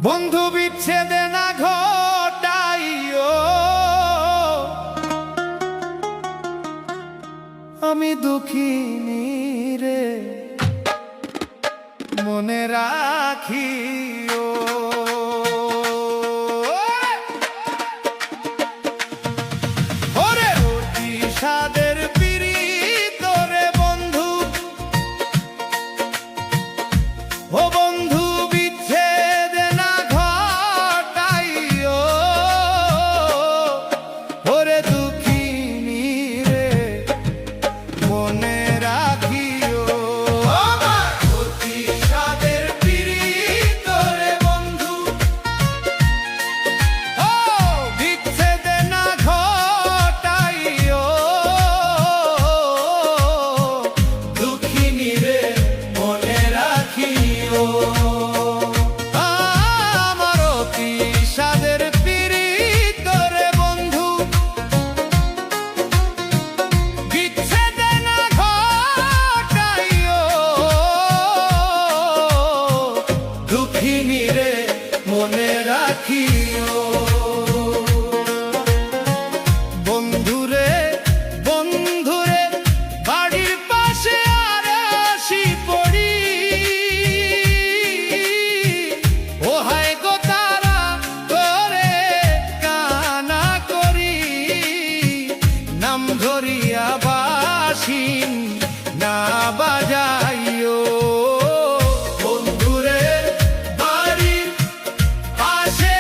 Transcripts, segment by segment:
বন্ধু বিচ্ছেদে না ঘটাইও, আমি দুঃখিনী রে মনে রাখিও। ওরে অতি সাদের পীড়িত রে বন্ধু, ও বন্ধু বিচ্ছেদে না ঘটাইও, ওরে দুঃখিনী রে মনে রাখিও। অতি সাদের পীড়িত রে বন্ধু, ও বিচ্ছেদে না ঘটাইও, দুঃখিনী রে মনে রাখিও। আমার অতি সাদের পীড়িত রে বন্ধু, বিচ্ছেদে না ঘটাইও, দুঃখিনী রে মনে রাখিও। বন্ধুরে বন্ধুরে বাড়ির পাশে আর আসি পড়ি, ও হায় গো তারা করে কানা করি, নাম ধরিয়া বাসিন না বাজাইও। বন্ধুরে বাড়ির পাশে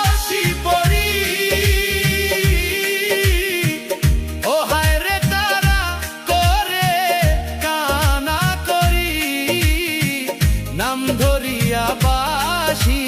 আসি পড়ি, ও হায় রে তারা করে কানা করি, নাম ধরিয়া বাসি